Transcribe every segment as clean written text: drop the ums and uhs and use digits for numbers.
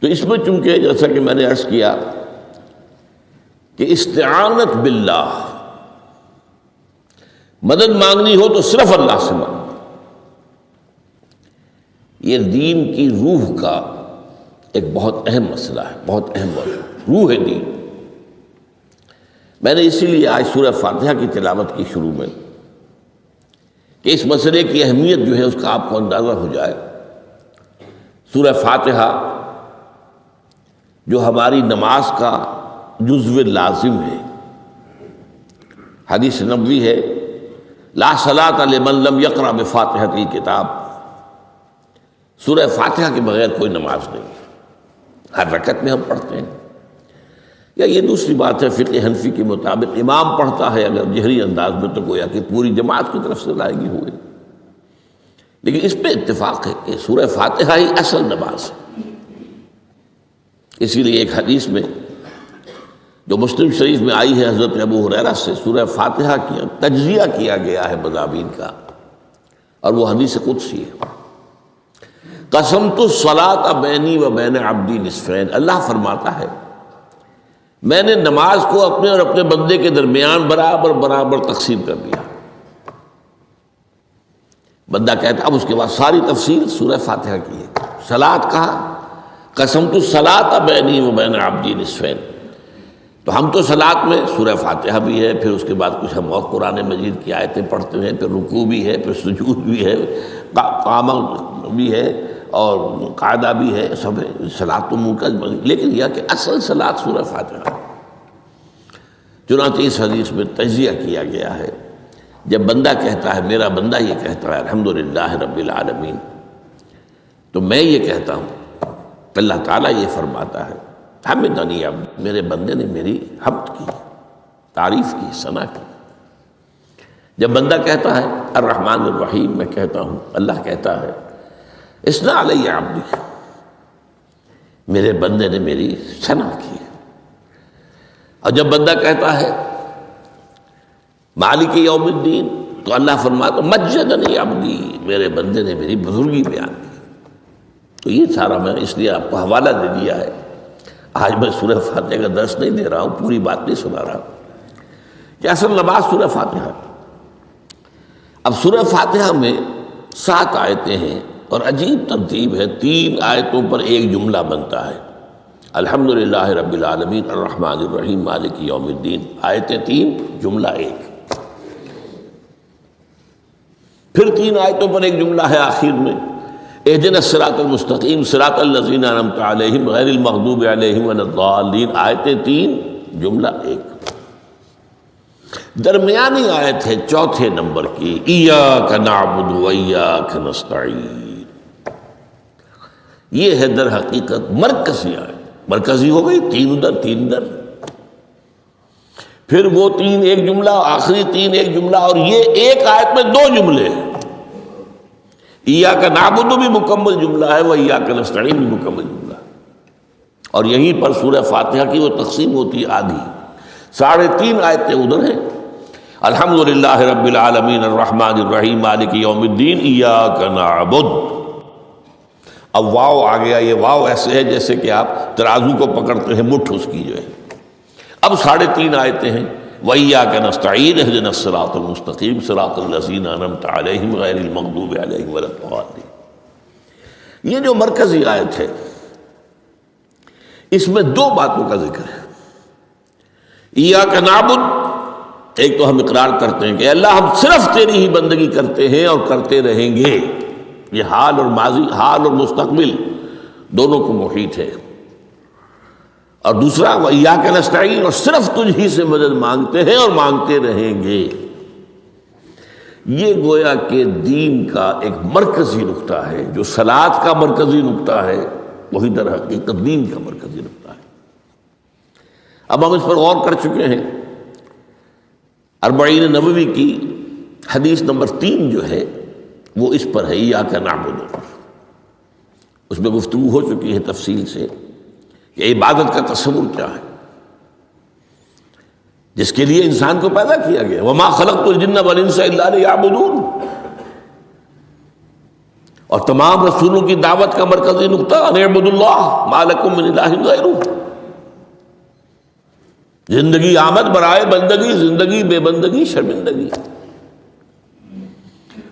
تو اس میں چونکہ جیسا کہ میں نے عرض کیا کہ استعانت باللہ، مدد مانگنی ہو تو صرف اللہ سے مانگو، یہ دین کی روح کا ایک بہت اہم مسئلہ ہے، بہت اہم موضوع، روح دین۔ میں نے اسی لیے آج سورہ فاتحہ کی تلاوت کی شروع میں کہ اس مسئلے کی اہمیت جو ہے اس کا آپ کو اندازہ ہو جائے۔ سورہ فاتحہ جو ہماری نماز کا جزو لازم ہے، حدیث نبوی ہے لا صلاۃ لمن لم یقرأ بفاتحۃ الکتاب، سورہ فاتحہ کے بغیر کوئی نماز نہیں، ہر رکعت میں ہم پڑھتے ہیں۔ یا یہ دوسری بات ہے، فقہ حنفی کے مطابق امام پڑھتا ہے اگر جہری انداز میں تو گویا کہ پوری جماعت کی طرف سے ادائیگی ہوئے، لیکن اس پہ اتفاق ہے کہ سورہ فاتحہ ہی اصل نماز ہے۔ اسی لیے ایک حدیث میں جو مسلم شریف میں آئی ہے حضرت ابو ہریرہ سے، سورہ فاتحہ کی تجزیہ کیا گیا ہے مضامین کا، اور وہ حدیث قدسی ہے۔ قسمت الصلاۃ بینی و بین عبدی نصفین، اللہ فرماتا ہے میں نے نماز کو اپنے اور اپنے بندے کے درمیان برابر برابر تقسیم کر دیا۔ بندہ کہتا، اب اس کے بعد ساری تفصیل سورہ فاتحہ کی ہے۔ صلاۃ کہا، قسمت الصلاۃ بینی و بین عبدی نصفین، تو ہم تو صلاۃ میں سورہ فاتحہ بھی ہے، پھر اس کے بعد کچھ ہم اور قرآن مجید کی آیتیں پڑھتے ہیں، پھر رکوع بھی ہے، پھر سجود بھی ہے، قیام بھی ہے، اور قاعدہ بھی ہے، سب ہے۔ صلاۃ تو منہ کا، لیکن یہ کہ اصل صلاۃ سورہ فاتحہ۔ چنانچہ اس حدیث میں تجزیہ کیا گیا ہے، جب بندہ کہتا ہے، میرا بندہ یہ کہتا ہے الحمدللہ رب العالمین، تو میں یہ کہتا ہوں، اللہ تعالیٰ یہ فرماتا ہے حمدنی عبدی، میرے بندے نے میری حمد کی، تعریف کی، ثنا کی۔ جب بندہ کہتا ہے الرحمن الرحیم، میں کہتا ہوں، اللہ کہتا ہے اثنا علی عبدی، میرے بندے نے میری ثنا کی۔ اور جب بندہ کہتا ہے مالک یوم الدین، تو اللہ فرماتا مجدنی عبدی، میرے بندے نے میری بزرگی بیان کی۔ تو یہ سارا میں اس لیے آپ کو حوالہ دے دیا ہے، آج میں سورہ فاتحہ کا درس نہیں دے رہا ہوں، پوری بات نہیں سنا رہا کہ اصل نماز سورہ فاتحہ۔ اب سورہ فاتحہ میں 7 آیتیں ہیں، اور عجیب ترتیب ہے، 3 آیتوں پر ایک جملہ بنتا ہے، الحمدللہ رب العالمین الرحمن الرحیم مالک یوم الدین، آیتیں 3 جملہ 1۔ پھر 3 آیتوں پر ایک جملہ ہے آخر میں، اہدنا الصراط المستقیم صراط الذین انعمت علیہم غیر المغضوب علیہم ولا الضالین، آیتیں 3 جملہ 1۔ درمیانی آیت ہے 4 نمبر کی، ایاک نعبد و ایاک نستعین، یہ ہے در حقیقت مرکزی آیت، مرکزی ہو گئی، 3 ادھر 3 ادھر، پھر وہ 3 ایک جملہ، آخری 3 ایک جملہ، اور یہ ایک آیت میں 2 جملے ہیں۔ ایاک نعبد بھی مکمل جملہ ہے، و ایاک نستعین بھی مکمل جملہ ہے، اور یہیں پر سورہ فاتحہ کی وہ تقسیم ہوتی ہے آدھی، 3.5 آیتیں ادھر ہیں، الحمدللہ رب العالمین الرحمن الرحیم مالک یوم الدین ایاک نعبد۔ اب واو آ گیا، یہ واو ایسے ہے جیسے کہ آپ ترازو کو پکڑتے ہیں، مٹھ اس کی جو ہے۔ اب 3.5 آیتیں ہیں، وَإِيَّاكَ نَسْتَعِينُ اهْدِنَا الصِّرَاطَ الْمُسْتَقِيمَ صِرَاطَ الَّذِينَ أَنْعَمْتَ عَلَيْهِمْ غَيْرِ الْمَغْضُوبِ عَلَيْهِمْ وَلَا الضَّالِّينَ۔ یہ جو مرکزی آیت ہے، اس میں 2 باتوں کا ذکر ہے۔ ایاک نعبد، ایک تو ہم اقرار کرتے ہیں کہ اللہ ہم صرف تیری ہی بندگی کرتے ہیں اور کرتے رہیں گے، یہ حال اور ماضی، حال اور مستقبل دونوں کو محیط ہے۔ اور دوسرا وَإِيَّاكَ نَسْتَعِينُ، اور صرف تجھ ہی سے مدد مانگتے ہیں اور مانگتے رہیں گے۔ یہ گویا کہ دین کا ایک مرکزی نقطہ ہے، جو صلاۃ کا مرکزی نقطہ ہے، وہی در حقیقت دین کا مرکزی نقطہ ہے۔ اب ہم اس پر غور کر چکے ہیں، 40 نبوی کی حدیث نمبر 3 جو ہے وہ اس پر ہے، ایاک نعبد۔ اس میں گفتگو ہو چکی ہے تفصیل سے کہ عبادت کا تصور کیا ہے، جس کے لیے انسان کو پیدا کیا گیا، وما خلقت الجن والانس الا لیعبدون۔ اور تمام رسولوں کی دعوت کا مرکزی نقطہ ان اعبدوا اللہ ما لکم من الہ غیرہ. زندگی آمد برائے بندگی، زندگی بے بندگی شرمندگی.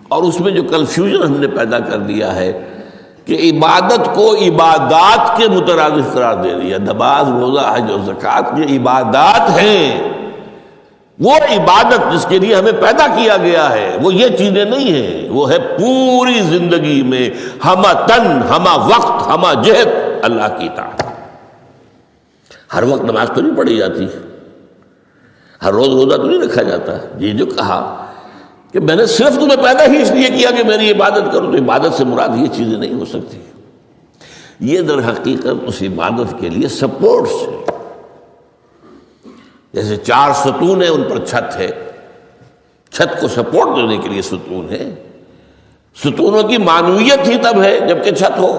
اور اس میں جو کنفیوژن ہم نے پیدا کر دیا ہے کہ عبادت کو عبادات کے مترادف قرار دے دیا. نماز، روزہ، حج اور زکوٰۃ یہ عبادات ہیں. وہ عبادت جس کے لیے ہمیں پیدا کیا گیا ہے وہ یہ چیزیں نہیں ہیں. وہ ہے پوری زندگی میں ہمہ تن، ہمہ وقت، ہمہ جہت اللہ کی اطاعت. ہر وقت نماز تو نہیں پڑھی جاتی، ہر روز روزہ تو نہیں رکھا جاتا. یہ جو کہا کہ میں نے صرف تمہیں پیدا ہی اس لیے کیا کہ میری عبادت کرو، تو عبادت سے مراد یہ چیزیں نہیں ہو سکتی. یہ در حقیقت اس عبادت کے لیے سپورٹس ہے. جیسے 4 ستون ہیں، ان پر چھت ہے، چھت کو سپورٹ دینے کے لیے ستون ہے. ستونوں کی معنویت ہی تب ہے جبکہ چھت ہو،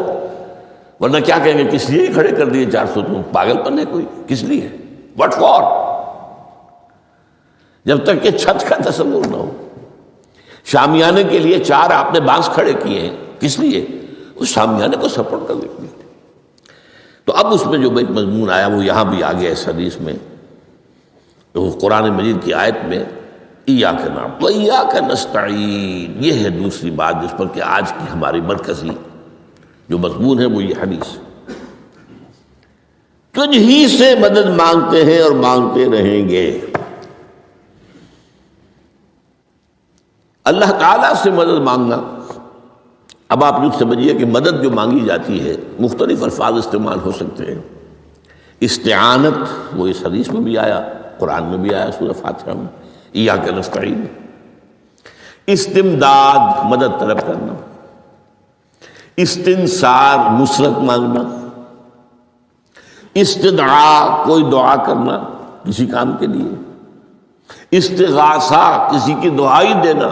ورنہ کیا کہیں گے کس لیے کھڑے کر دیے 4 ستون؟ پاگل پن ہے کوئی؟ کس لیے؟ What for? جب تک کہ چھت کا تصور نہ ہو. شامیانے کے لیے 4 آپ نے بانس کھڑے کیے ہیں، کس لیے؟ اس شامیانے کو سپورٹ کرنے کے لیے. تو اب اس میں جو ایک مضمون آیا وہ یہاں بھی آ گیا اس حدیث میں. تو قرآن مجید کی آیت میں ایاک نعبد و ایاک نستعین، یہ ہے دوسری بات جس پر کہ آج کی ہماری مرکزی جو مضمون ہے وہ یہ حدیث. تجھ ہی سے مدد مانگتے ہیں اور مانگتے رہیں گے. اللہ تعالیٰ سے مدد مانگنا. اب آپ یوں سمجھیے کہ مدد جو مانگی جاتی ہے مختلف الفاظ استعمال ہو سکتے ہیں. استعانت وہ اس حدیث میں بھی آیا، قرآن میں بھی آیا سورہ فاتحہ میں، ایاک نستعین. استمداد مدد طلب کرنا. استنصار نصرت مانگنا. استدعاء کوئی دعا کرنا کسی کام کے لیے. استغاثہ کسی کی دعائی دینا.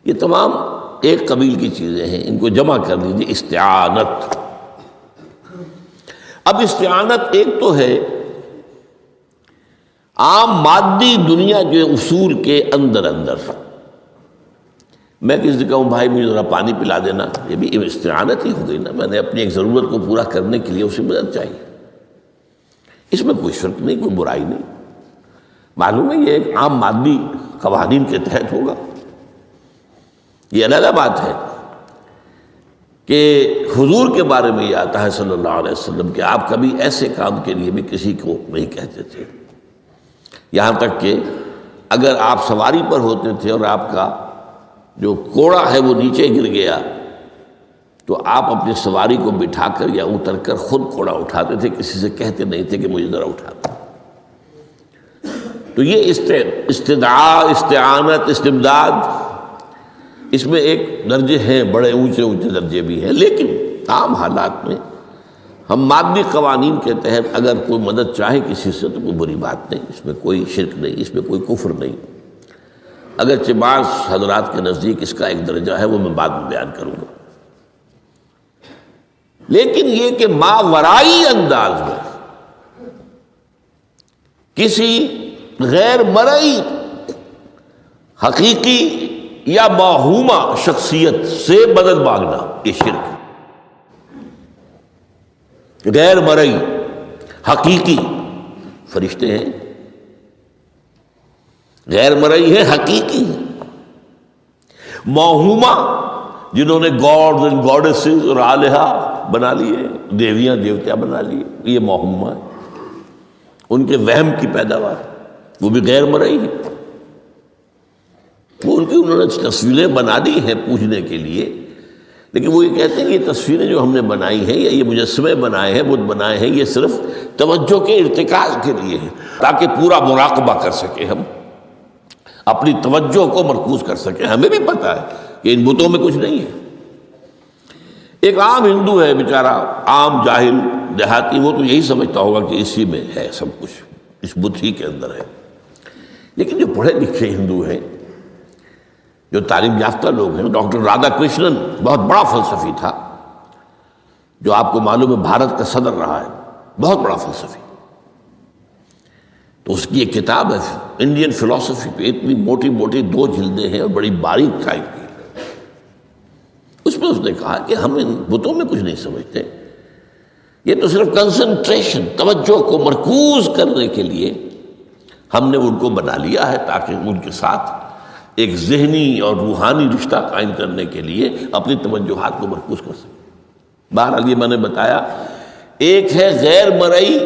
یہ تمام ایک قبیل کی چیزیں ہیں، ان کو جمع کر لیجیے استعانت. اب استعانت ایک تو ہے عام مادی دنیا کے اصول کے اندر میں کسی سے کہوں بھائی مجھے ذرا پانی پلا دینا، یہ بھی استعانت ہی ہو گئی نا. میں نے اپنی ایک ضرورت کو پورا کرنے کے لیے اسے مدد چاہیے. اس میں کوئی شرک نہیں، کوئی برائی نہیں. معلوم ہے یہ ایک عام مادی قوانین کے تحت ہوگا. یہ علیحدہ بات ہے کہ حضور کے بارے میں یہ آتا ہے صلی اللہ علیہ وسلم کہ آپ کبھی ایسے کام کے لیے بھی کسی کو نہیں کہتے تھے. یہاں تک کہ اگر آپ سواری پر ہوتے تھے اور آپ کا جو کوڑا ہے وہ نیچے گر گیا تو آپ اپنی سواری کو بٹھا کر یا اتر کر خود کوڑا اٹھاتے تھے، کسی سے کہتے نہیں تھے کہ مجھے ذرا اٹھا دو. تو یہ استدعاء، استعانت، استمداد، اس میں ایک درجے ہیں، بڑے اونچے اونچے درجے بھی ہیں. لیکن عام حالات میں ہم مادی قوانین کے تحت اگر کوئی مدد چاہے کسی سے تو کوئی بری بات نہیں، اس میں کوئی شرک نہیں، اس میں کوئی کفر نہیں. اگرچہ بعض حضرات کے نزدیک اس کا ایک درجہ ہے، وہ میں بعد میں بیان کروں گا. لیکن یہ کہ ماورائی انداز میں کسی غیر مرئی حقیقی یا باہومہ شخصیت سے مدد مانگنا یہ شرک. غیر مرئی حقیقی فرشتے ہیں، غیر مرئی ہے، حقیقی ہے. موہومہ جنہوں نے گاڈز اینڈ گاڈیسز اور آلہہ بنا لیے، دیویاں دیوتیا بنا لیے، یہ موہومہ ہے. ان کے وہم کی پیداوار وہ بھی غیر مرئی ہے. وہ انہوں نے تصویریں بنا دی ہیں پوجنے کے لیے، لیکن وہ یہ کہتے ہیں کہ یہ تصویریں جو ہم نے بنائی ہیں یا یہ مجسمے بنائے ہیں، بت بنائے ہیں، یہ صرف توجہ کے ارتکاز کے لیے ہے تاکہ پورا مراقبہ کر سکے، ہم اپنی توجہ کو مرکوز کر سکیں. ہمیں بھی پتہ ہے کہ ان بتوں میں کچھ نہیں ہے. ایک عام ہندو ہے بیچارہ، عام جاہل دیہاتی، وہ تو یہی سمجھتا ہوگا کہ اسی میں ہے سب کچھ، اس بت ہی کے اندر ہے. لیکن جو پڑھے لکھے ہندو ہیں، جو تعلیم یافتہ لوگ ہیں، ڈاکٹر رادھا کرشنن بہت بڑا فلسفی تھا، جو آپ کو معلوم ہے بھارت کا صدر رہا ہے، بہت بڑا فلسفی. تو اس کی ایک کتاب ہے انڈین فلسفی پہ، اتنی موٹی موٹی 2 جلدیں ہیں اور بڑی باریک ٹائپ کی. میں اس نے کہا کہ ہم ان بتوں میں کچھ نہیں سمجھتے، یہ تو صرف کنسنٹریشن، توجہ کو مرکوز کرنے کے لیے ہم نے ان کو بنا لیا ہے تاکہ ان کے ساتھ ایک ذہنی اور روحانی رشتہ قائم کرنے کے لیے اپنی توجہات کو مرکوز کر سکیں۔ بہرحال یہ میں نے بتایا، ایک ہے غیر مرئی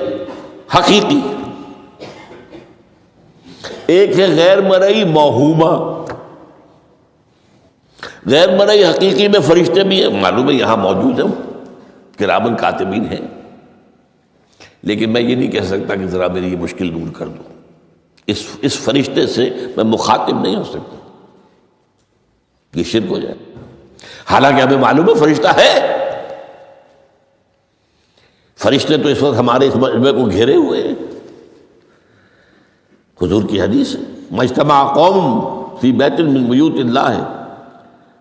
حقیقی، ایک ہے غیر مرئی موہومہ۔ غیر مرئی حقیقی میں فرشتے بھی ہیں، معلوم ہے یہاں موجود ہیں، کرامن کاتبین ہیں، لیکن میں یہ نہیں کہہ سکتا کہ ذرا میری یہ مشکل دور کر دو، اس فرشتے سے میں مخاطب نہیں ہو سکتا، یہ شرک ہو جائے۔ حالانکہ ہمیں معلوم ہے فرشتہ ہے، فرشتے تو اس وقت ہمارے اس مجمع کو گھیرے ہوئے ہیں۔ حضور کی حدیث ہے، مجتمع قوم فی بیت من بیوت اللہ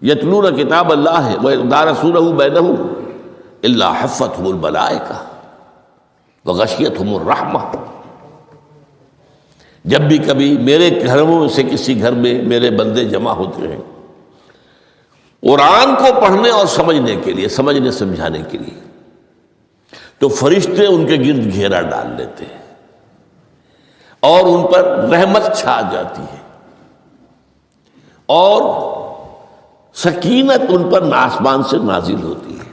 یتلون کتاب اللہ ویدارسونہ بینہم الا حفتہم الملائکہ وغشیتہم الرحمہ۔ جب بھی کبھی میرے گھروں میں سے کسی گھر میں میرے بندے جمع ہوتے ہیں قرآن کو پڑھنے اور سمجھنے کے لیے، سمجھنے سمجھانے کے لیے، تو فرشتے ان کے گرد گھیرا ڈال لیتے ہیں اور ان پر رحمت چھا جاتی ہے اور سکینت ان پر آسمان سے نازل ہوتی ہے،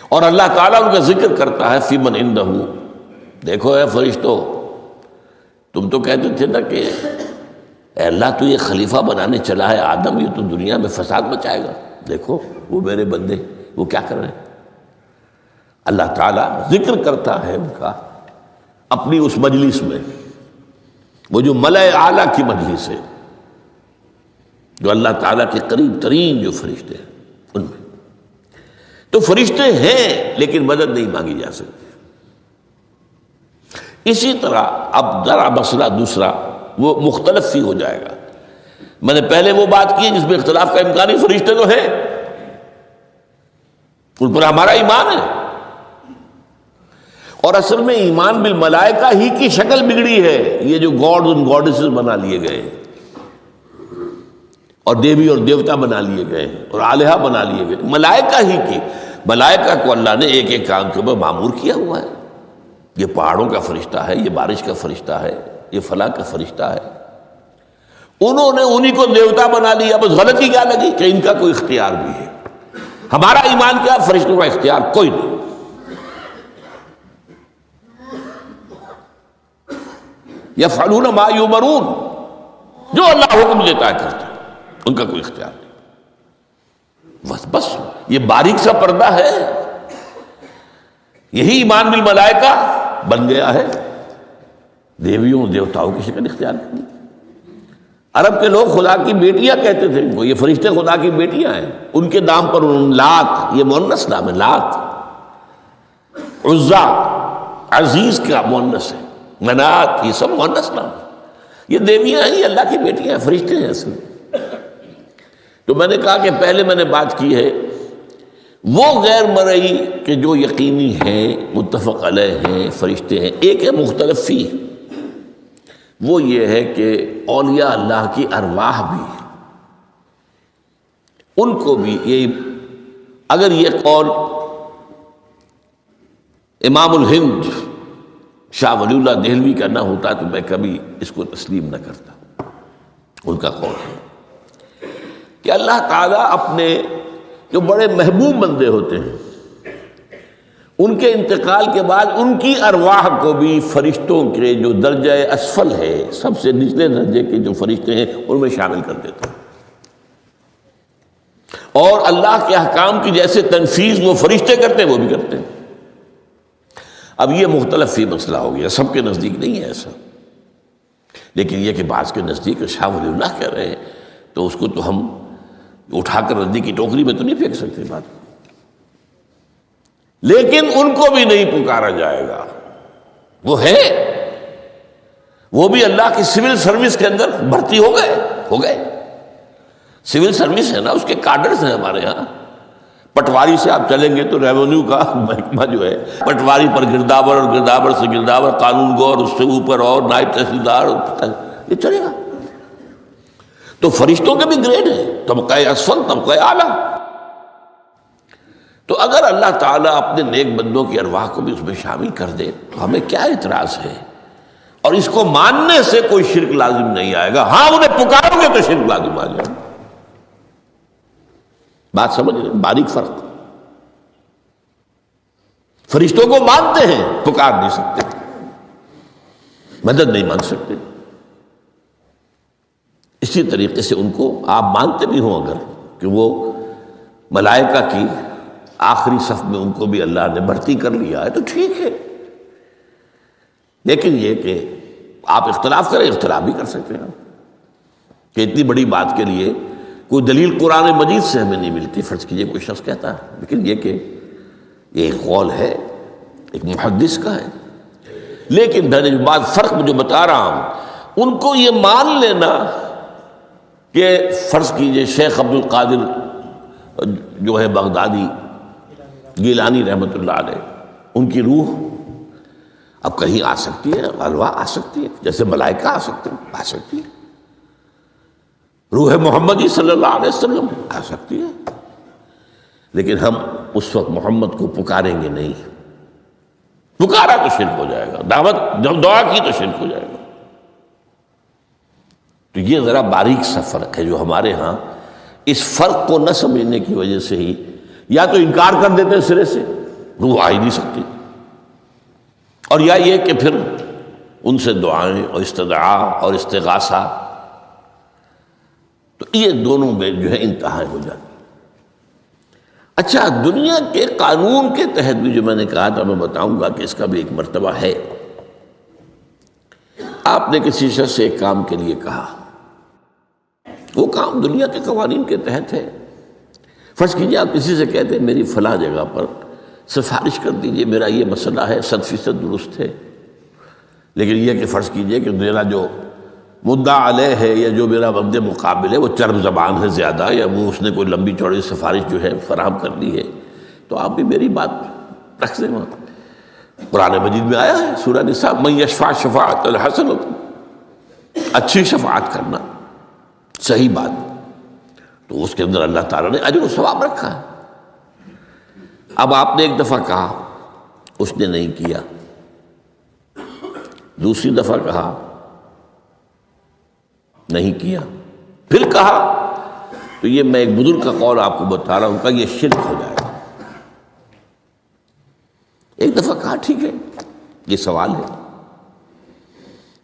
اور اللہ تعالیٰ ان کا ذکر کرتا ہے فی من عندہ۔ دیکھو اے فرشتو، تم تو کہتے تھے نا کہ اے اللہ تو یہ خلیفہ بنانے چلا ہے آدم، یہ تو دنیا میں فساد مچائے گا، دیکھو وہ میرے بندے وہ کیا کر رہے ہیں۔ اللہ تعالیٰ ذکر کرتا ہے ان کا اپنی اس مجلس میں، وہ جو ملأ اعلیٰ کی مجلس ہے، جو اللہ تعالیٰ کے قریب ترین جو فرشتے ہیں ان میں۔ تو فرشتے ہیں لیکن مدد نہیں مانگی جا سکتی۔ اسی طرح اب ذرا مسئلہ دوسرا وہ مختلف ہی ہو جائے گا۔ میں نے پہلے وہ بات کی جس میں اختلاف کا امکان ہے، فرشتے تو ہیں، ان پر ہمارا ایمان ہے، اور اصل میں ایمان بالملائکہ ہی کی شکل بگڑی ہے، یہ جو گاڈ اور گاڈیسز بنا لیے گئے اور دیوی اور دیوتا بنا لیے گئے اور آلہہ بنا لیے گئے، ملائکہ ہی کی۔ ملائکہ کو اللہ نے ایک ایک کام کے اوپر معمور کیا ہوا ہے، یہ پہاڑوں کا فرشتہ ہے، یہ بارش کا فرشتہ ہے، یہ فلاں کا فرشتہ ہے۔ انہوں نے انہی کو دیوتا بنا لیا، بس غلطی کیا لگی کہ ان کا کوئی اختیار بھی ہے۔ ہمارا ایمان کیا، فرشتوں کا اختیار کوئی نہیں، یفعلون ما یؤمرون، جو اللہ حکم دیتا ہے کرتے، ان کا کوئی اختیار نہیں۔ بس یہ باریک سا پردہ ہے، یہی ایمان بالملائکہ بن گیا ہے، دیویوں اور دیوتاؤں کی شکل اختیار کرنی۔ عرب کے لوگ خدا کی بیٹیاں کہتے تھے ان کو، یہ فرشتے خدا کی بیٹیاں ہیں، ان کے نام پر لات، یہ مؤنث نام ہے، لات، عزا عزیز کا مؤنث ہے، منات یہ سب مؤنث نام ہے، یہ دیویاں ہیں، یہ اللہ کی بیٹیاں ہیں، فرشتے ہیں اصل۔ تو میں نے کہا کہ پہلے میں نے بات کی ہے وہ غیر مرئی کہ جو یقینی ہیں، متفق علیہ ہیں، فرشتے ہیں۔ ایک ہے مختلف فی، وہ یہ ہے کہ اولیاء اللہ کی ارواح بھی، ان کو بھی یہ، اگر یہ قول امام الہند شاہ ولی اللہ دہلوی کا نہ ہوتا تو میں کبھی اس کو تسلیم نہ کرتا۔ ان کا قول ہے کہ اللہ تعالیٰ اپنے جو بڑے محبوب بندے ہوتے ہیں ان کے انتقال کے بعد ان کی ارواح کو بھی فرشتوں کے جو درجہ اسفل ہے، سب سے نچلے درجے کے جو فرشتے ہیں ان میں شامل کر دیتے ہیں، اور اللہ کے احکام کی جیسے تنفیذ وہ فرشتے کرتے ہیں وہ بھی کرتے ہیں۔ اب یہ مختلف ہی مسئلہ ہو گیا، سب کے نزدیک نہیں ہے ایسا، لیکن یہ کہ بعض کے نزدیک شاہ ولی اللہ کہہ رہے ہیں تو اس کو تو ہم اٹھا کر ردی کی ٹوکری میں تو نہیں پھینک سکتے بات، لیکن ان کو بھی نہیں پکارا جائے گا، وہ ہے، وہ بھی اللہ کی سول سروس کے اندر بھرتی ہو گئے، سول سروس ہے نا، اس کے کارڈرز ہیں ہمارے ہاں۔ پٹواری سے آپ چلیں گے تو ریونیو کا محکمہ جو ہے، پٹواری پر گرداور اور گرداور سے گرداور، قانون گو اور اس سے اوپر اور نائب تحصیلدار، یہ چلے گا۔ تو فرشتوں کے بھی گریڈ ہیں، طبقہ اسفل، طبقہ اعلیٰ۔ تو اگر اللہ تعالیٰ اپنے نیک بندوں کی ارواح کو بھی اس میں شامل کر دے تو ہمیں کیا اعتراض ہے؟ اور اس کو ماننے سے کوئی شرک لازم نہیں آئے گا. ہاں انہیں پکارو گے تو شرک لازم آ جائے گا. بات سمجھ رہے؟ باریک فرق. فرشتوں کو مانتے ہیں، پکار نہیں سکتے، مدد نہیں مانگ سکتے. اسی طریقے سے ان کو آپ مانتے بھی ہوں اگر کہ وہ ملائکہ کی آخری صف میں ان کو بھی اللہ نے بھرتی کر لیا ہے تو ٹھیک ہے. لیکن یہ کہ آپ اختلاف کریں، اختلاف بھی کر سکتے ہیں کہ اتنی بڑی بات کے لیے کوئی دلیل قرآن مجید سے ہمیں نہیں ملتی. فرض کیجئے کوئی شخص کہتا ہے، لیکن یہ کہ یہ ایک قول ہے، ایک محدث کا ہے. لیکن میں نے جو بات فرق جو بتا رہا ہوں، ان کو یہ مان لینا کہ فرض کیجئے شیخ عبد القادر جو ہے بغدادی گیلانی رحمۃ اللہ علیہ، ان کی روح اب کہیں آ سکتی ہے، الوا آ سکتی ہے، جیسے ملائکہ آ سکتے ہیں، آ سکتی ہے. روح محمدی صلی اللہ علیہ وسلم آ سکتی ہے. لیکن ہم اس وقت محمد کو پکاریں گے نہیں. پکارا تو شرک ہو جائے گا، دعوت جب دعا کی تو شرک ہو جائے گا. تو یہ ذرا باریک سا فرق ہے جو ہمارے ہاں اس فرق کو نہ سمجھنے کی وجہ سے ہی یا تو انکار کر دیتے ہیں سرے سے، روح آ ہی نہیں سکتی، اور یا یہ کہ پھر ان سے دعائیں اور استدعاء اور استغاثہ، تو یہ دونوں میں جو ہے انتہائی ہو جاتی. اچھا، دنیا کے قانون کے تحت بھی جو میں نے کہا تھا، میں بتاؤں گا کہ اس کا بھی ایک مرتبہ ہے. آپ نے کسی شخص سے ایک کام کے لیے کہا، وہ کام دنیا کے قوانین کے تحت ہے. فرض کیجیے آپ کسی سے کہتے ہیں میری فلاں جگہ پر سفارش کر دیجئے، میرا یہ مسئلہ ہے، 100% درست ہے. لیکن یہ کہ فرض کیجئے کہ میرا جو مدعا علیہ ہے یا جو میرا مد مقابل ہے وہ چرب زبان ہے زیادہ، یا وہ اس نے کوئی لمبی چوڑی سفارش جو ہے فراہم کر دی ہے، تو آپ بھی میری بات رکھ دیں. وہاں قرآن مجید میں آیا ہے سورہ نساء، من یشفع شفاعۃ الحسنۃ، اچھی شفاعت کرنا، صحیح بات، تو اس کے اندر اللہ تعالیٰ نے اجر و ثواب رکھا ہے. اب آپ نے ایک دفعہ کہا، اس نے نہیں کیا، دوسری دفعہ کہا نہیں کیا، پھر کہا، تو یہ میں ایک بزرگ کا قول آپ کو بتا رہا ہوں کہ یہ شرک ہو جائے گا. ایک دفعہ کہا ٹھیک ہے یہ سوال ہے،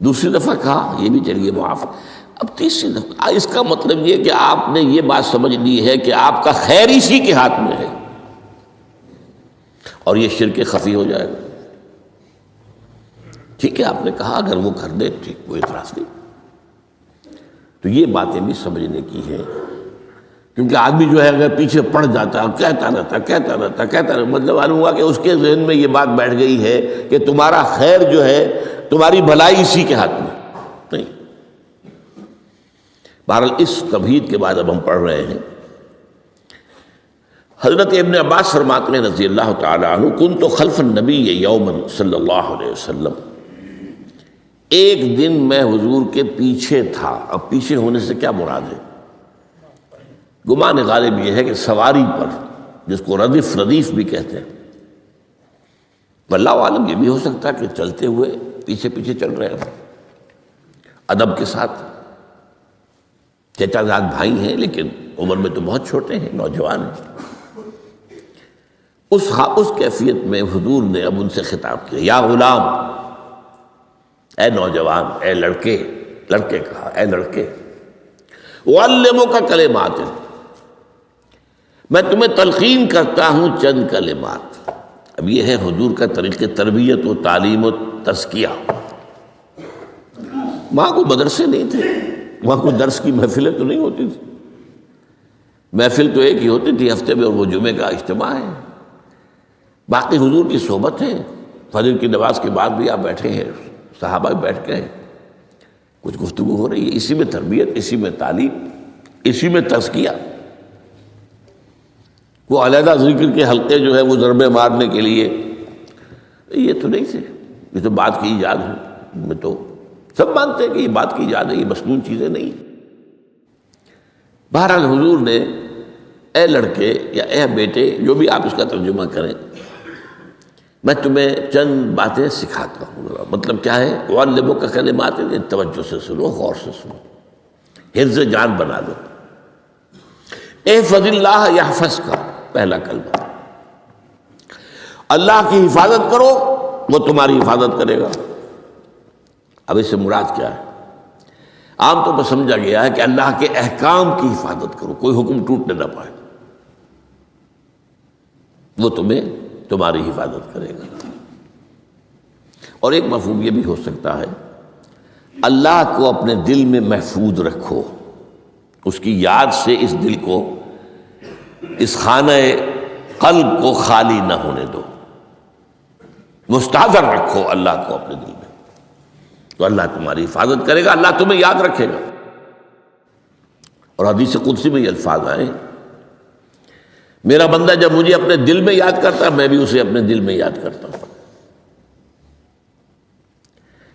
دوسری دفعہ کہا یہ بھی چلیے معاف، اب تیسری دفعہ. اس کا مطلب یہ کہ آپ نے یہ بات سمجھ لی ہے کہ آپ کا خیر اسی کے ہاتھ میں ہے، اور یہ شرک خفی ہو جائے گا. ٹھیک ہے، آپ نے کہا اگر وہ کر دے ٹھیک، کوئی اعتراض نہیں. تو یہ باتیں بھی سمجھنے کی ہیں، کیونکہ آدمی جو ہے اگر پیچھے پڑ جاتا ہے، کہتا رہتا، مطلب معلوم ہوا کہ اس کے ذہن میں یہ بات بیٹھ گئی ہے کہ تمہارا خیر جو ہے، تمہاری بھلائی اسی کے ہاتھ میں نہیں. بہرحال اس تمہید کے بعد اب ہم پڑھ رہے ہیں. حضرت ابن عباس فرماتے ہیں رضی اللہ تعالی عنہ، کنت خلف النبی یوما صلی اللہ علیہ وسلم، ایک دن میں حضور کے پیچھے تھا. اب پیچھے ہونے سے کیا مراد ہے؟ گمان غالب یہ ہے کہ سواری پر، جس کو ردیف بھی کہتے ہیں. واللہ عالم یہ بھی ہو سکتا ہے کہ چلتے ہوئے پیچھے پیچھے چل رہے ہیں ادب کے ساتھ. چچا زاد بھائی ہیں لیکن عمر میں تو بہت چھوٹے ہیں، نوجوان ہیں. اس کیفیت میں حضور نے اب ان سے خطاب کیا، یا غلام، اے نوجوان، اے لڑکے کہا، اے لڑکے، اعلمک کلمات، میں تمہیں تلقین کرتا ہوں چند کلمات. اب یہ ہے حضور کا طریقہ تربیت و تعلیم و تزکیہ. وہاں کوئی مدرسے نہیں تھے، وہاں کوئی درس کی محفلیں تو نہیں ہوتی تھی. محفل تو ایک ہی ہوتی تھی ہفتے میں، اور وہ جمعے کا اجتماع ہے. باقی حضور کی صحبت ہے، فجر کی نماز کے بعد بھی آپ بیٹھے ہیں، صحابہ بھی بیٹھ کے ہیں، کچھ گفتگو ہو رہی ہے. اسی میں تربیت، اسی میں تعلیم، اسی میں تزکیہ. وہ علیحدہ ذکر کے حلقے جو ہے وہ ضربے مارنے کے لیے یہ تو نہیں تھے. یہ تو بات کی ایجاد ہے. میں تو سب مانتے ہیں کہ یہ بات کی ایجاد ہے، یہ مصنون چیزیں نہیں. بہرحال حضور نے اے لڑکے یا اے بیٹے، جو بھی آپ اس کا ترجمہ کریں، میں تمہیں چند باتیں سکھاتا ہوں. مطلب کیا ہے؟ وَعَلِّمُكَ كَلِمَاتٍ، توجہ سے سنو، غور سے سنو، حفظ جان بنا لو. احفظ اللہ یحفظک، پہلا کلمہ، اللہ کی حفاظت کرو وہ تمہاری حفاظت کرے گا. اب اس سے مراد کیا ہے؟ عام طور پر سمجھا گیا ہے کہ اللہ کے احکام کی حفاظت کرو، کوئی حکم ٹوٹنے نہ پائے، وہ تمہاری حفاظت کرے گا. اور ایک مفہوم یہ بھی ہو سکتا ہے، اللہ کو اپنے دل میں محفوظ رکھو، اس کی یاد سے اس دل کو، اس خانہ قلب کو خالی نہ ہونے دو، مستحضر رکھو اللہ کو اپنے دل میں، تو اللہ تمہاری حفاظت کرے گا، اللہ تمہیں یاد رکھے گا. اور حدیث قدسی میں یہ الفاظ آئے، میرا بندہ جب مجھے اپنے دل میں یاد کرتا ہے میں بھی اسے اپنے دل میں یاد کرتا ہوں.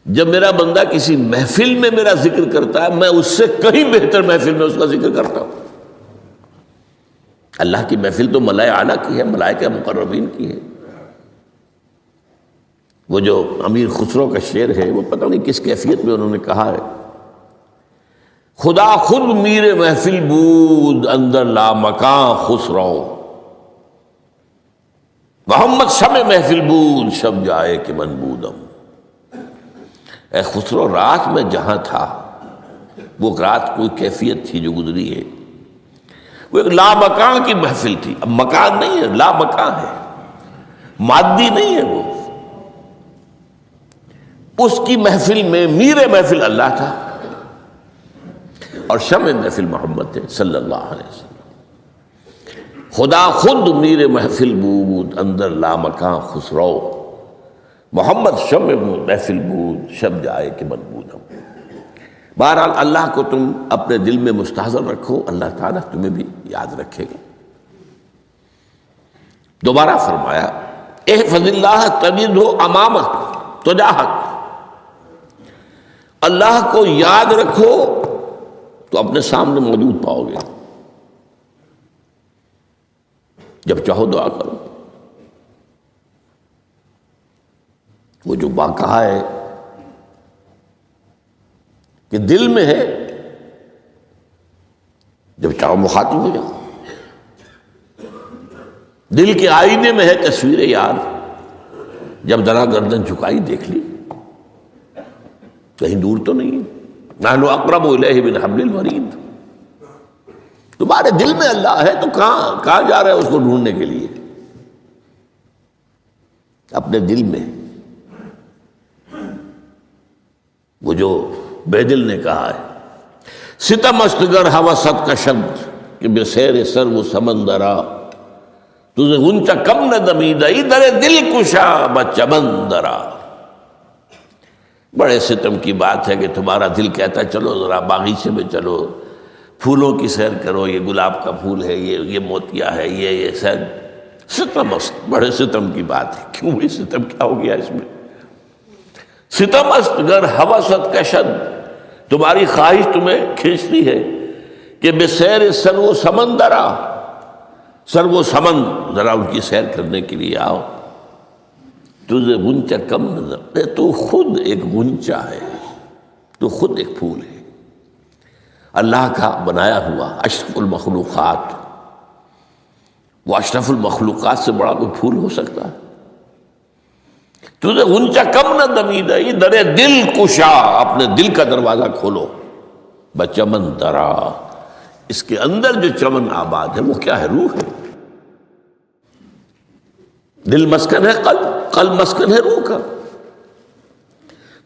جب میرا بندہ کسی محفل میں میرا ذکر کرتا ہے میں اس سے کہیں بہتر محفل میں اس کا ذکر کرتا ہوں. اللہ کی محفل تو ملائے اعلیٰ کی ہے، ملائکہ مقربین کی ہے. وہ جو امیر خسرو کا شعر ہے، وہ پتہ نہیں کس کیفیت میں انہوں نے کہا ہے، خدا خود میر محفل بود اندر لا مکان خسرو، محمد شمع محفل بود شب جائے کہ من بودم. اے خسرو، رات میں جہاں تھا، وہ رات کوئی کیفیت تھی جو گزری ہے، وہ ایک لا مکان کی محفل تھی. اب مکان نہیں ہے، لا مکان ہے، مادی نہیں ہے. وہ اس کی محفل میں میر محفل اللہ تھا اور شمع محفل محمد تھے صلی اللہ علیہ وسلم. خدا خود میر محفل بود اندر لا مکان خسرو، محمد شمع محفل بود شب جائے کہ من بودم. بہرحال اللہ کو تم اپنے دل میں مستحضر رکھو، اللہ تعالیٰ تمہیں بھی یاد رکھے گا. دوبارہ فرمایا احفظ اللہ تجدہ امامک تجاہک، اللہ کو یاد رکھو تو اپنے سامنے موجود پاؤ گے. جب چاہو دعا کرو. وہ جو بات کہا ہے کہ دل میں ہے، جب چاہو مخاطب ہو جاؤ. دل کے آئینے میں ہے تصویر یار، جب ذرا گردن جھکائی دیکھ لی، کہیں دور تو نہیں. نحن اقرب الیہ من حبل الورید. تمہارے دل میں اللہ ہے تو کہاں جا رہے ہیں اس کو ڈھونڈنے کے لیے؟ اپنے دل میں. وہ جو بے دل نے کہا ہے، ستم است گر ہوست کا شبد کہ بے سیر سر و سمندرا، تجھے غنچہ کم نہ دمیدہ در دل کشا بچمندرا. بڑے ستم کی بات ہے کہ تمہارا دل کہتا ہے چلو ذرا باغیچے میں چلو، پھولوں کی سیر کرو، یہ گلاب کا پھول ہے، یہ موتیا ہے، یہ سیر. ستم است، بڑے ستم کی بات ہے. کیوں یہ ستم کیا ہو گیا اس میں؟ ستم است گر ہوست کشد، تمہاری خواہش تمہیں کھینچتی ہے کہ بے سیر سر و سمندرا، سر و سمن ذرا ان کی سیر کرنے کے لیے آؤ. تجھے غنچہ کم نظر، تو خود ایک غنچہ ہے، تو خود ایک پھول ہے، اللہ کا بنایا ہوا اشرف المخلوقات. وہ اشرف المخلوقات سے بڑا کوئی پھول ہو سکتا ہے؟ تجھے غنچہ کم نہ دمیدہ در دل کشا، اپنے دل کا دروازہ کھولو، بچمن درا، اس کے اندر جو چمن آباد ہے وہ کیا ہے؟ روح ہے. دل مسکن ہے قلب، قلب مسکن ہے روح کا.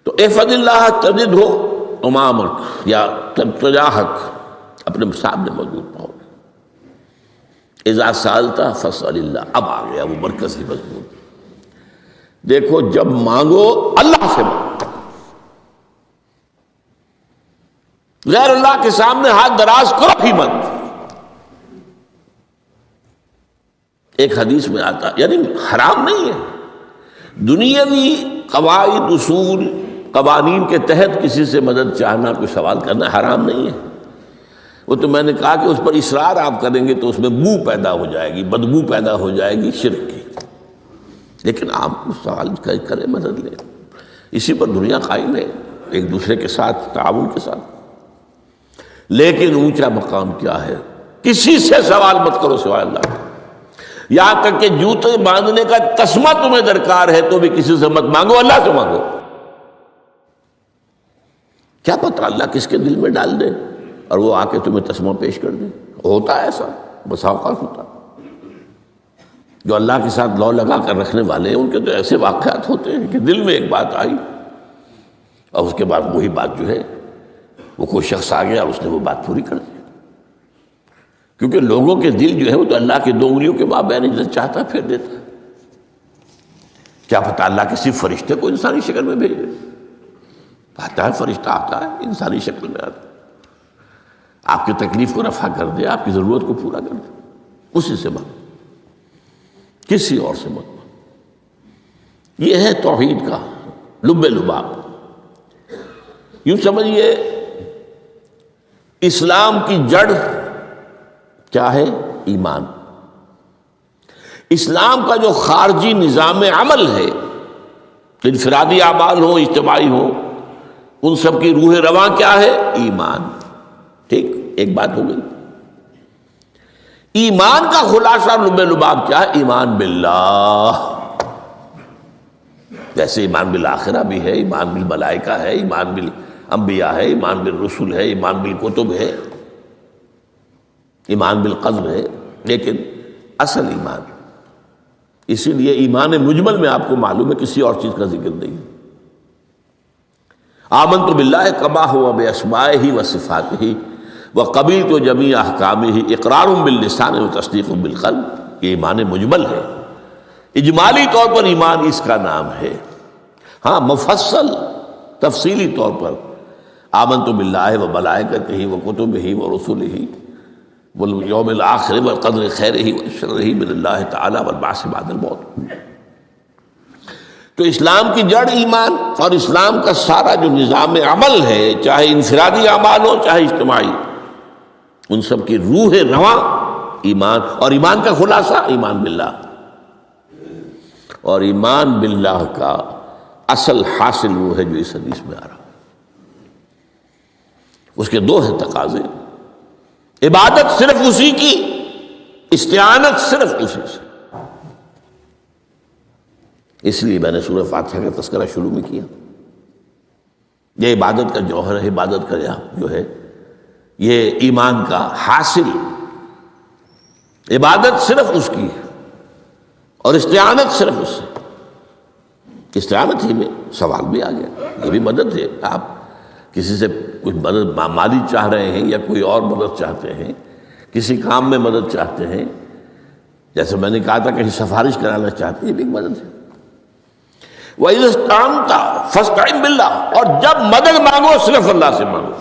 تو احفظ اللہ تجدہ امامک یا تجاہک، اپنے سامنے موجود پاؤ. اذا سالتا فاسأل اللہ، اب آ گیا وہ مرکزی مضمون. دیکھو جب مانگو اللہ سے مانگو، غیر اللہ کے سامنے ہاتھ دراز کرو ہی مت. ایک حدیث میں آتا، یعنی حرام نہیں ہے، دنیاوی قواعد اصول قوانین کے تحت کسی سے مدد چاہنا، کوئی سوال کرنا حرام نہیں ہے. وہ تو میں نے کہا کہ اس پر اصرار آپ کریں گے تو اس میں بو پیدا ہو جائے گی، بدبو پیدا ہو جائے گی شرک کی، لیکن آپ سوال کریں، مدد لیں، اسی پر دنیا قائم ہے، ایک دوسرے کے ساتھ تعاون کے ساتھ۔ لیکن اونچا مقام کیا ہے؟ کسی سے سوال مت کرو سوائے اللہ کا، یہاں تک کہ جوتے باندھنے کا تسمہ تمہیں درکار ہے تو بھی کسی سے مت مانگو، اللہ سے مانگو۔ کیا پتہ اللہ کس کے دل میں ڈال دے اور وہ آ کے تمہیں تسمہ پیش کر دے۔ ہوتا ہے ایسا، بسا اوقات ہوتا ہے۔ جو اللہ کے ساتھ لو لگا کر رکھنے والے ہیں ان کے تو ایسے واقعات ہوتے ہیں کہ دل میں ایک بات آئی اور اس کے بعد وہی بات جو ہے وہ کوئی شخص آ گیا اور اس نے وہ بات پوری کر دی، کیونکہ لوگوں کے دل جو ہے وہ تو اللہ کے 2 انگلیوں کے مابین جب چاہتا پھیر دیتا ہے۔ کیا پتہ اللہ کسی فرشتے کو انسانی شکل میں بھیج دے، آتا ہے فرشتہ، آتا ہے انسانی شکل میں، آتا ہے آپ کی تکلیف کو رفع کر دے، آپ کی ضرورت کو پورا کر دے، اسی سے مانگو، کسی اور سے مت مانگو۔ یہ ہے توحید کا لب لباب۔ یوں سمجھیے اسلام کی جڑ کیا ہے؟ ایمان۔ اسلام کا جو خارجی نظام عمل ہے، انفرادی اعمال ہو، اجتماعی ہو، ان سب کی روح رواں کیا ہے؟ ایمان۔ ٹھیک، ایک بات ہو گئی۔ ایمان کا خلاصہ لب لباب کیا ہے؟ ایمان باللہ، جیسے ایمان بالآخرہ بھی ہے، ایمان بالملائکہ ہے، ایمان بالانبیاء ہے، ایمان بالرسل ہے، ایمان بالکتب ہے، ایمان بالقدر ہے، لیکن اصل ایمان، اسی لیے ایمان مجمل میں آپ کو معلوم ہے کسی اور چیز کا ذکر نہیں۔ آمنت باللہ کما ہوا باسمائہ وصفاتہ وقبلت جمیع احکامہ اقرار باللسان وتصدیق بالقلب، یہ ایمان مجمل ہے۔ اجمالی طور پر ایمان اس کا نام ہے، ہاں مفصل تفصیلی طور پر آمنت باللہ وملائکتہ وکتبہ ورسلہ والیوم الآخر والقدر خیرہ وشرہ من اللہ تعالی والبعث بعد الموت۔ تو اسلام کی جڑ ایمان، اور اسلام کا سارا جو نظام عمل ہے، چاہے انفرادی اعمال ہو چاہے اجتماعی، ان سب کی روح رواں ایمان، اور ایمان کا خلاصہ ایمان باللہ۔ اور ایمان باللہ کا اصل حاصل وہ ہے جو اس حدیث میں آ رہا، اس کے 2 ہیں تقاضے، عبادت صرف اسی کی، استعانت صرف اسی سے۔ اس لیے میں نے سورہ فاتحہ کا تذکرہ شروع میں کیا، یہ عبادت کا جوہر ہے، عبادت کا جو ہے یہ ایمان کا حاصل، عبادت صرف اس کی اور استعانت صرف اس سے۔ استعانت ہی میں سوال بھی آ گیا، یہ بھی مدد ہے، آپ کسی سے کچھ مدد مالی چاہ رہے ہیں یا کوئی اور مدد چاہتے ہیں، کسی کام میں مدد چاہتے ہیں، جیسے میں نے کہا تھا کہیں سفارش کرانا چاہتے ہیں، یہ بھی مدد ہے۔ وَإِذَا اسْتَعَنْتَ فَاسْتَعِنْ بِاللَّهِ، اور جب مدد مانگو صرف اللہ سے مانگو۔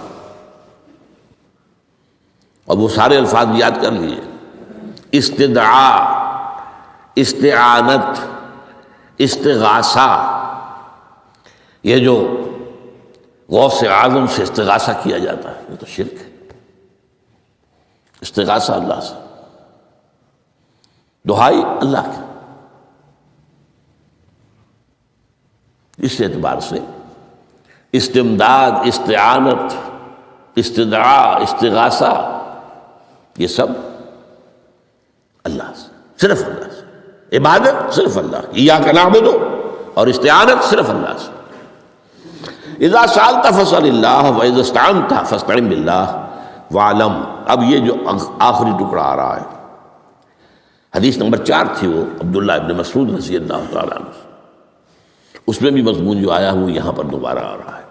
اور وہ سارے الفاظ یاد کر لیے، استدعاء، استعانت، استغاثہ، یہ جو غوث اعظم سے استغاثہ کیا جاتا ہے یہ تو شرک ہے۔ استغاثہ اللہ سے، دعائی اللہ کی، اس اعتبار سے استمداد، استعانت، استدعاء، استغاثہ، یہ سب اللہ سے، صرف اللہ سے۔ عبادت صرف اللہ کی، ایاک نعبد، اور استعانت صرف اللہ سے۔ اذا سألت فاسأل اللہ واذا استعنت فاستعن باللہ واعلم۔ اب یہ جو آخری ٹکڑا آ رہا ہے، حدیث نمبر 4 تھی وہ عبداللہ ابن مسعود رضی اللہ تعالیٰ عنہ، اس میں بھی مضمون جو آیا وہ یہاں پر دوبارہ آ رہا ہے۔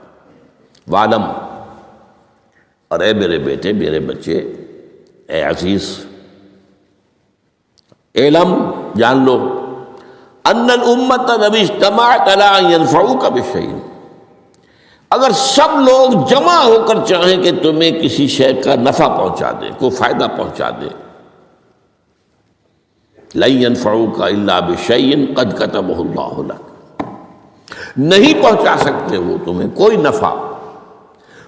واعلم، اور اے میرے بیٹے، میرے بچے، اے عزیز، علم، جان لو، ان الامت لو اجتمعت علی ان ينفعوک بشیء، اگر سب لوگ جمع ہو کر چاہیں کہ تمہیں کسی شے کا نفع پہنچا دیں، کوئی فائدہ پہنچا دیں، لن ينفعوک الا بشیء قد کتبہ اللہ لک، نہیں پہنچا سکتے وہ تمہیں کوئی نفع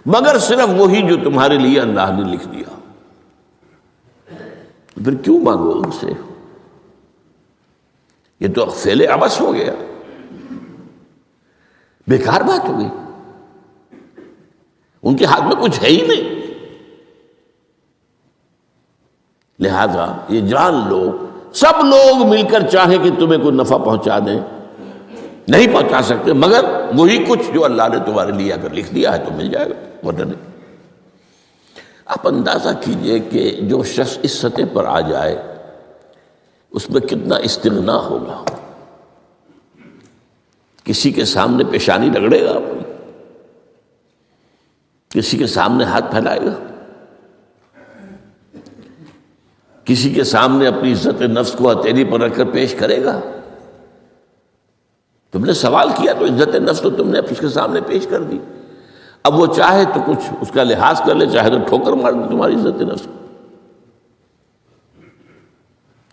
مگر صرف وہی جو تمہارے لیے اللہ نے لکھ دیا۔ پھر کیوں مانگو ان سے؟ یہ تو فعل عبث ہو گیا، بیکار بات ہو گئی، ان کے ہاتھ میں کچھ ہے ہی نہیں۔ لہذا یہ جان لو، سب لوگ مل کر چاہیں کہ تمہیں کوئی نفع پہنچا دیں، نہیں پہنچا سکتے، مگر وہی کچھ جو اللہ نے تمہارے لیے اگر لکھ دیا ہے تو مل جائے گا، ورنہ نہیں۔ آپ اندازہ کیجئے کہ جو شخص اس سطح پر آ جائے اس میں کتنا استغنا ہوگا۔ کسی کے سامنے پیشانی رگڑے گا اپنی، کسی کے سامنے ہاتھ پھیلائے گا، کسی کے سامنے اپنی عزت نفس کو ہتھیلی پر رکھ کر پیش کرے گا۔ تم نے سوال کیا تو عزت نفس تو تم نے اس کے سامنے پیش کر دی، اب وہ چاہے تو کچھ اس کا لحاظ کر لے، چاہے تو ٹھوکر مار دے تمہاری عزت نفس کو۔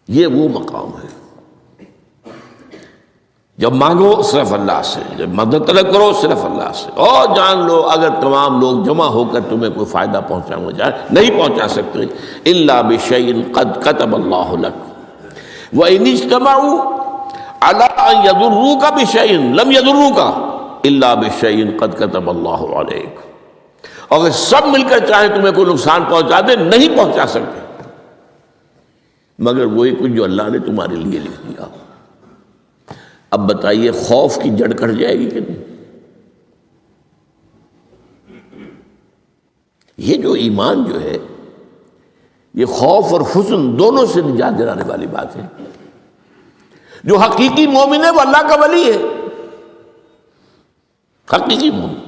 یہ وہ مقام ہے جب مانگو صرف اللہ سے، جب مدد طلب کرو صرف اللہ سے، اور جان لو اگر تمام لوگ جمع ہو کر تمہیں کوئی فائدہ پہنچانا جائے نہیں پہنچا سکتے، الا بشیء قد کتب اللہ لک وان اجتمعوا علی ان یضروک بشیء لم یضروک الا بشیء قد کتب اللہ علیک۔ اگر سب مل کر چاہیں تمہیں کوئی نقصان پہنچا دے، نہیں پہنچا سکتے مگر وہی کچھ جو اللہ نے تمہارے لیے لکھ دیا۔ اب بتائیے خوف کی جڑ کٹ جائے گی کہ نہیں؟ یہ جو ایمان جو ہے یہ خوف اور حزن دونوں سے نجات دلانے والی بات ہے۔ جو حقیقی مومن ہے وہ اللہ کا ولی ہے، حقیقی مومن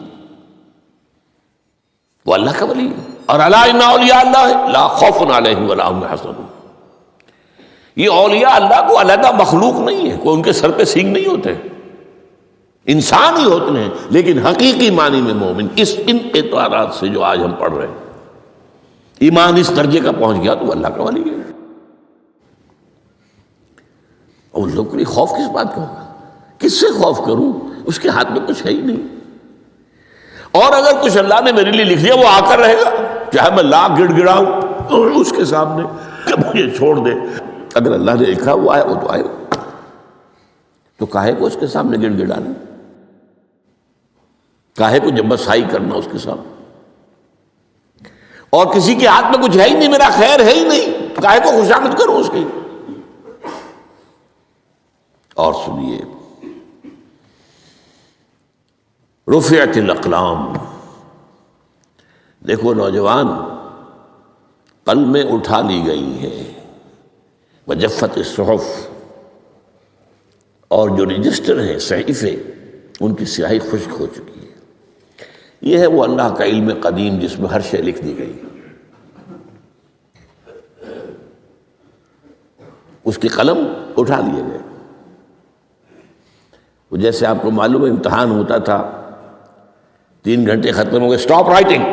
وہ اللہ کا ولی ہے۔ اور الا ان اولیاء اللہ لا خوف علیہم ولا هم يحزنون، یہ اولیاء اللہ کو علیحدہ مخلوق نہیں ہے، کوئی ان کے سر پہ سینگ نہیں ہوتے، انسان ہی ہوتے ہیں، لیکن حقیقی معنی میں مومن ان اعتبارات سے جو آج ہم پڑھ رہے ہیں، ایمان اس درجے کا پہنچ گیا تو اللہ کا ولی ہے۔ اور لوگ کے لیے خوف کس بات کا ہوگا؟ کس سے خوف کروں؟ اس کے ہاتھ میں کچھ ہے ہی نہیں، اور اگر کچھ اللہ نے میرے لیے لکھ دیا وہ آ کر رہے گا، چاہے میں لاکھ گڑ گڑاؤں اس کے سامنے کہ مجھے چھوڑ دے۔ اگر اللہ نے لکھا وہ آئے وہ تو آئے، تو کاہے کو اس کے سامنے گڑ گڑانا، کاہے کو جبسائی کرنا اس کے سامنے؟ اور کسی کے ہاتھ میں کچھ ہے ہی نہیں، میرا خیر ہے ہی نہیں، کاہے کو خوشامد کروں اس کی؟ اور سنیے، رفعت الاقلام، دیکھو نوجوان، قلمیں اٹھا لی گئی ہیں، وجفت الصحف، اور جو رجسٹر ہیں صحیفے ان کی سیاہی خشک ہو چکی ہے۔ یہ ہے وہ اللہ کا علم قدیم جس میں ہر شے لکھ دی گئی، اس کی قلم اٹھا لیے گئے۔ وہ جیسے آپ کو معلوم ہے امتحان ہوتا تھا، 3 گھنٹے ختم ہو گئے، اسٹاپ رائٹنگ،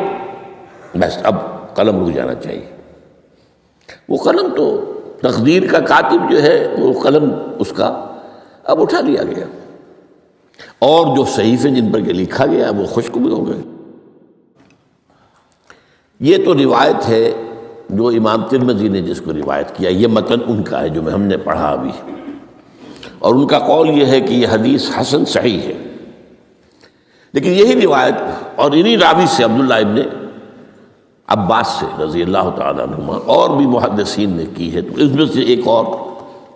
بس اب قلم رک جانا چاہیے۔ وہ قلم تو تقدیر کا کاتب جو ہے وہ قلم اس کا اب اٹھا لیا گیا، اور جو صحیفے جن پر لکھا گیا وہ خشک بھی ہو گئے۔ یہ تو روایت ہے جو امام ترمذی نے جس کو روایت کیا، یہ متن ان کا ہے جو ہم نے پڑھا ابھی، اور ان کا قول یہ ہے کہ یہ حدیث حسن صحیح ہے۔ لیکن یہی روایت اور انہی راوی سے عبداللہ ابن عباس سے رضی اللہ تعالیٰ عنہما اور بھی محدثین نے کی ہے، تو اس میں سے ایک اور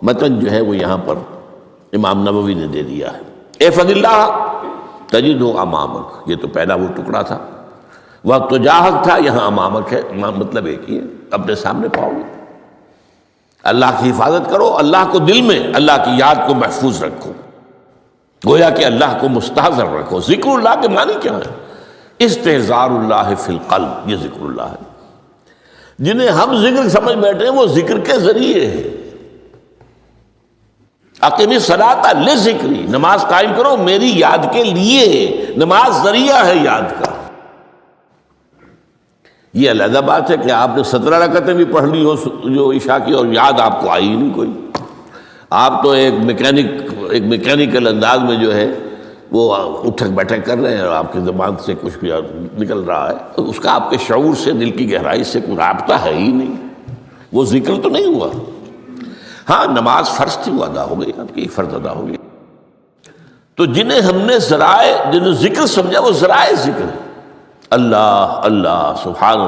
متن جو ہے وہ یہاں پر امام نووی نے دے دیا ہے۔ احفظ اللہ تجدہ امامک، یہ تو پہلا وہ ٹکڑا تھا، وقت تو جاہک تھا، یہاں امامک ہے، مطلب ایک ہی ہے، اپنے سامنے پاؤ گے۔ اللہ کی حفاظت کرو، اللہ کو دل میں، اللہ کی یاد کو محفوظ رکھو، گویا کہ اللہ کو مستحضر رکھو۔ ذکر اللہ کے معنی کیا ہے؟ استحضار اللہ فی القلب، یہ ذکر اللہ ہے۔ جنہیں ہم ذکر سمجھ بیٹھے ہیں وہ ذکر کے ذریعے ہے۔ اقیم الصلاۃ لذکری، نماز قائم کرو میری یاد کے لیے، نماز ذریعہ ہے یاد کا۔ یہ علیحدہ بات ہے کہ آپ نے 17 رکعتیں بھی پڑھ لی ہو جو عشاء کی، اور یاد آپ کو آئی ہی نہیں کوئی، آپ تو ایک میکینیکل انداز میں جو ہے وہ اٹھک بیٹھک کر رہے ہیں، اور آپ کی زبان سے کچھ بھی نکل رہا ہے، اس کا آپ کے شعور سے، دل کی گہرائی سے کوئی رابطہ ہے ہی نہیں۔ وہ ذکر تو نہیں ہوا. ہاں نماز فرض تھی، وہ ادا ہو گئی، آپ کی فرض ادا ہو گئی. تو جنہیں ہم نے ذرائع، جنہیں ذکر سمجھا، وہ ذرائع ذکر ہے. اللہ اللہ سبحان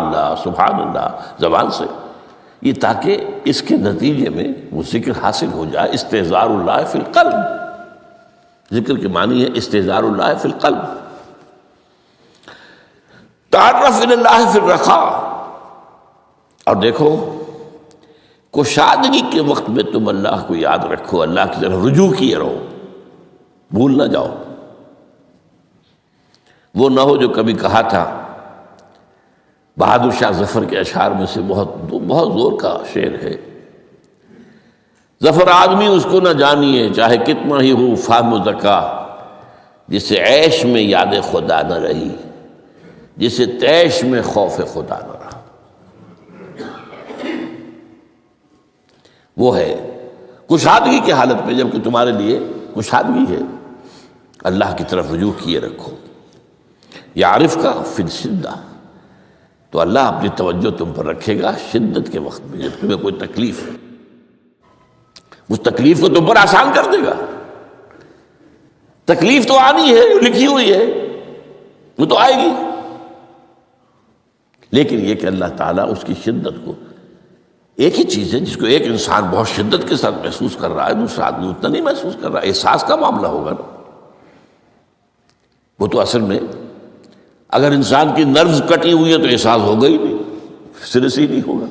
اللہ زبان سے، یہ تاکہ اس کے نتیجے میں وہ ذکر حاصل ہو جائے. استحضار اللہ فی القلب، ذکر کے معنی ہے استحضار اللہ فی القلب. تعرف الی اللہ فی الرخاء، اور دیکھو کشادگی کے وقت میں تم اللہ کو یاد رکھو، اللہ کی طرف رجوع کیے رہو، بھول نہ جاؤ. وہ نہ ہو جو کبھی کہا تھا، بہادر شاہ ظفر کے اشعار میں سے بہت زور کا شعر ہے. ظفر آدمی اس کو نہ جانیے چاہے کتنا ہی ہو فہم و ذکا، جسے عیش میں یاد خدا نہ رہی، جسے تیش میں خوف خدا نہ رہا. وہ ہے کشادگی کی حالت میں، جب کہ تمہارے لیے کشادگی ہے، اللہ کی طرف رجوع کیے رکھو. یعرف کا فی الشدہ، تو اللہ اپنی توجہ تم پر رکھے گا شدت کے وقت میں، جب تمہیں کوئی تکلیف ہے، اس تکلیف کو تم پر آسان کر دے گا. تکلیف تو آنی ہے، لکھی ہوئی ہے، وہ تو آئے گی، لیکن یہ کہ اللہ تعالیٰ اس کی شدت کو، ایک ہی چیز ہے جس کو ایک انسان بہت شدت کے ساتھ محسوس کر رہا ہے، دوسرا آدمی اتنا نہیں محسوس کر رہا ہے. احساس کا معاملہ ہوگا نا. وہ تو اصل میں اگر انسان کی نروز کٹی ہوئی ہے تو احساس ہوگا ہی نہیں، سرے سے ہی نہیں ہوگا.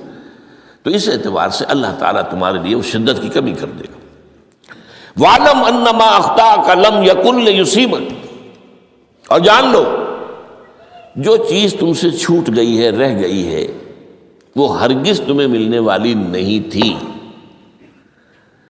تو اس اعتبار سے اللہ تعالیٰ تمہارے لیے اس شدت کی کمی کر دے گا. وَعْلَمْ أَنَّمَا أَخْطَأَكَ لَمْ يَكُنْ لِيُصِيبَكَ، اور جان لو جو چیز تم سے چھوٹ گئی ہے، رہ گئی ہے، وہ ہرگز تمہیں ملنے والی نہیں تھی.